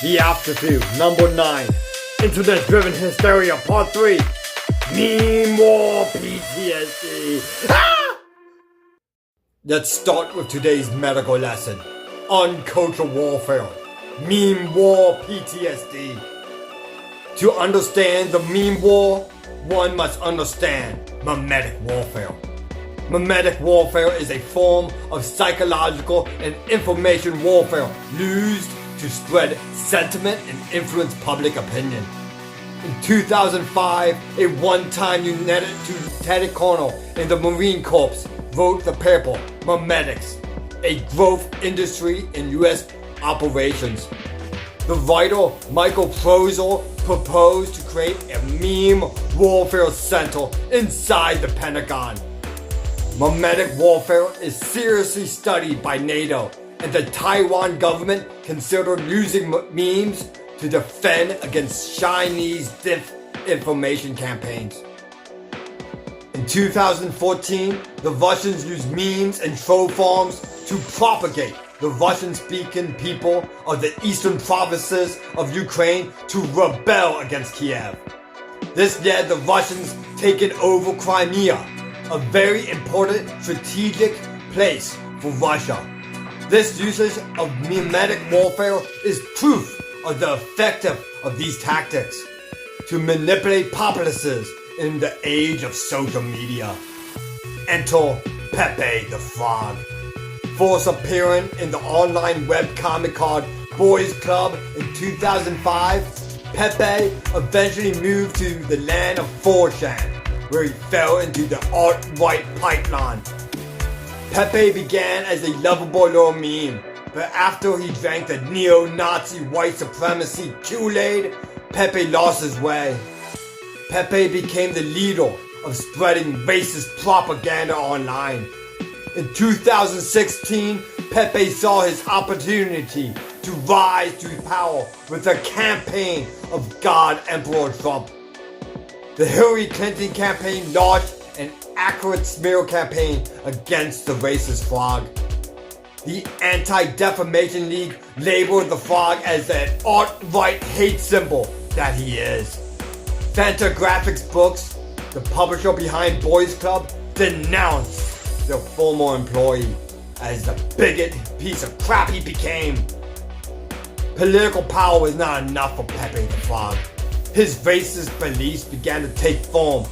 The Afterview, number 9. Internet-driven hysteria, part 3. Meme war PTSD. Ah! Let's start with today's medical lesson. Uncultured warfare. Meme war PTSD. To understand the meme war, one must understand memetic warfare. Memetic warfare is a form of psychological and information warfare used to spread sentiment and influence public opinion. In 2005, a one-time Lieutenant Colonel in the Marine Corps wrote the paper Memetics, a growth industry in U.S. operations. The writer Michael Prozel proposed to create a meme warfare center inside the Pentagon. Memetic warfare is seriously studied by NATO, and the Taiwan government considered using memes to defend against Chinese disinformation campaigns. In 2014, the Russians used memes and troll farms to propagate the Russian-speaking people of the eastern provinces of Ukraine to rebel against Kiev. This led the Russians taking over Crimea, a very important strategic place for Russia. This usage of memetic warfare is proof of the effectiveness of these tactics to manipulate populaces in the age of social media. Enter Pepe the Frog. First appearing in the online webcomic called Boys Club in 2005, Pepe eventually moved to the land of 4chan, where he fell into the alt-right pipeline. Pepe began as a lovable little meme, but after he drank the neo-Nazi white supremacy Kool-Aid, Pepe lost his way. Pepe became the leader of spreading racist propaganda online. In 2016, Pepe saw his opportunity to rise to power with a campaign of God Emperor Trump. The Hillary Clinton campaign launched an accurate smear campaign against the racist frog. The Anti-Defamation League labeled the frog as an alt-right hate symbol that he is. Fantagraphics Books, the publisher behind Boys Club, denounced their former employee as the bigot piece of crap he became. Political power was not enough for Pepe the Frog. His racist beliefs began to take form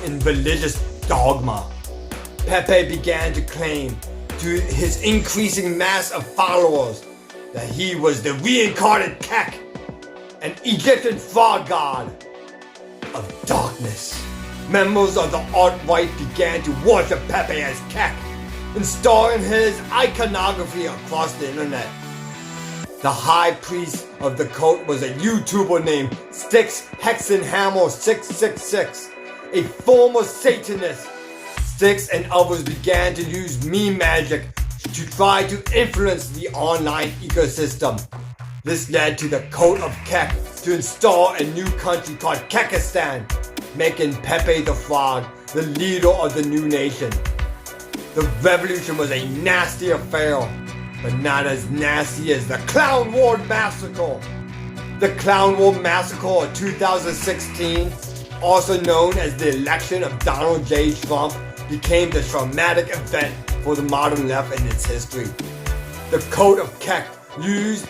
in religious dogma. Pepe began to claim to his increasing mass of followers that he was the reincarnated Keke, an Egyptian frog god of darkness. Members of the alt-right began to worship Pepe as Keke, installing his iconography across the internet. The high priest of the cult was a YouTuber named Styx Hexenhammer 666, a former Satanist. Styx and others began to use meme magic to try to influence the online ecosystem. This led to the cult of Keke to install a new country called Kekistan, making Pepe the Frog the leader of the new nation. The revolution was a nasty affair, but not as nasty as the Clown War Massacre. The Clown War Massacre of 2016, also known as the election of Donald J. Trump, became the traumatic event for the modern left in its history. The cult of Keke used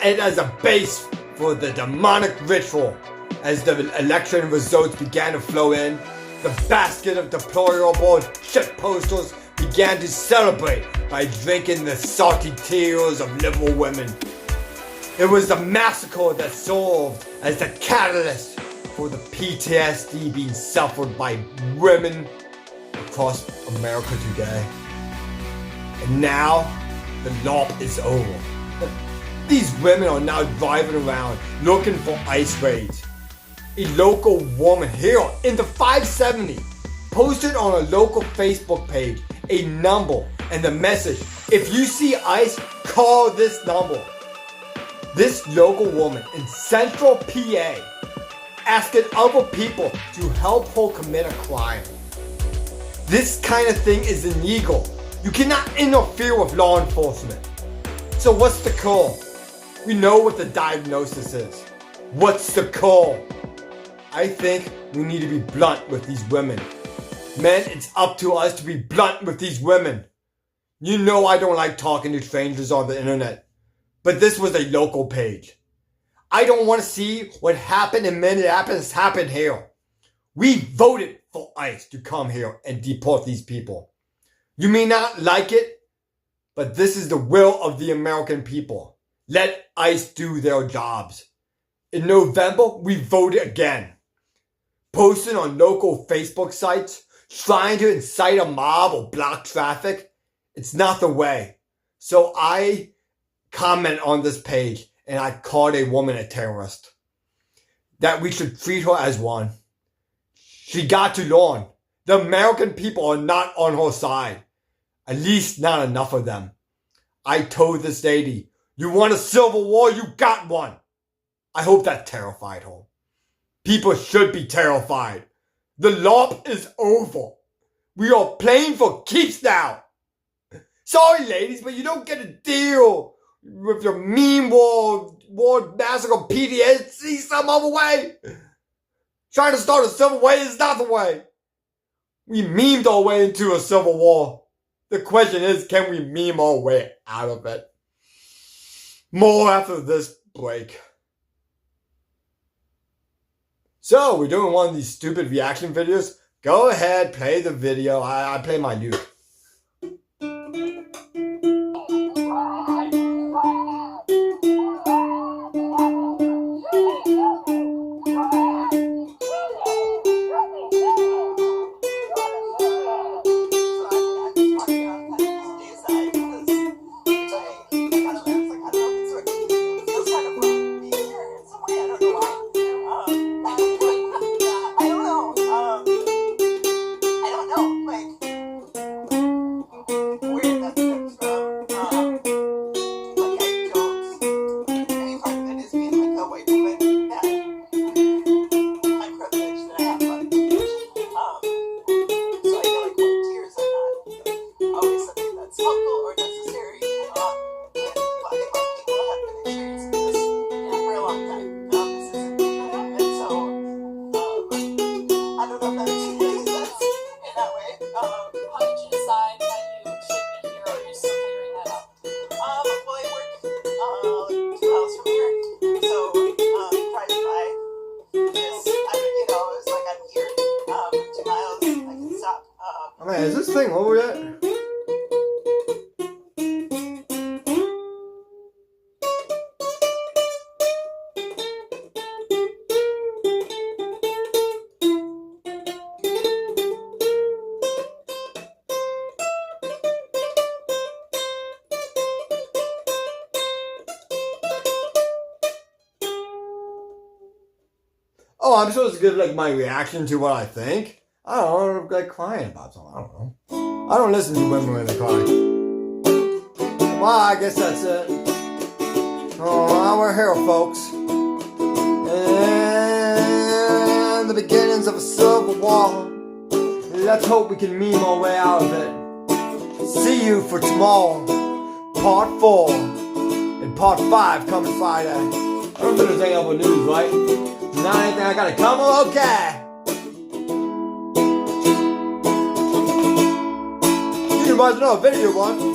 it as a base for the demonic ritual. As the election results began to flow in, the basket of deplorable shit posters began to celebrate by drinking the salty tears of liberal women. It was the massacre that served as the catalyst for the PTSD being suffered by women across America today. And now, the LARP is over. These women are now driving around looking for ice raids. A local woman here in the 570 posted on a local Facebook page a number and the message, "If you see ice, call this number." This local woman in central PA asking other people to help her commit a crime. This kind of thing is illegal. You cannot interfere with law enforcement. So what's the call? We know what the diagnosis is. What's the call? I think we need to be blunt with these women. Men, it's up to us to be blunt with these women. You know I don't like talking to strangers on the internet, but this was a local page. I don't want to see what happened in Minneapolis happen here. We voted for ICE to come here and deport these people. You may not like it, but this is the will of the American people. Let ICE do their jobs. In November, we voted again. Posting on local Facebook sites, trying to incite a mob or block traffic, it's not the way. So I comment on this page and I called a woman a terrorist. That we should treat her as one. She got to learn. The American people are not on her side. At least not enough of them. I told this lady, you want a civil war? You got one. I hope that terrified her. People should be terrified. The LARP is over. We are playing for keeps now. Sorry, ladies, but you don't get a deal with your meme war massacre PTSD some other way. Trying to start a civil war is not the way. We memed our way into a civil war. The question is, can we meme our way out of it? More after this break. So, we're doing one of these stupid reaction videos. Go ahead, play the video. I play my youth. Man, is this thing over yet? Oh, I'm supposed to give like my reaction to what I think. I don't know, like crying about something. I don't know. I don't listen to women when they cry. Well, I guess that's it. Oh, now we're here, folks. And the beginnings of a civil war. Let's hope we can meme our way out of it. See you for tomorrow. Part 4. And part 5 coming Friday. I don't think there's any other news, right? Not anything I gotta cover? Okay. You might know a video one.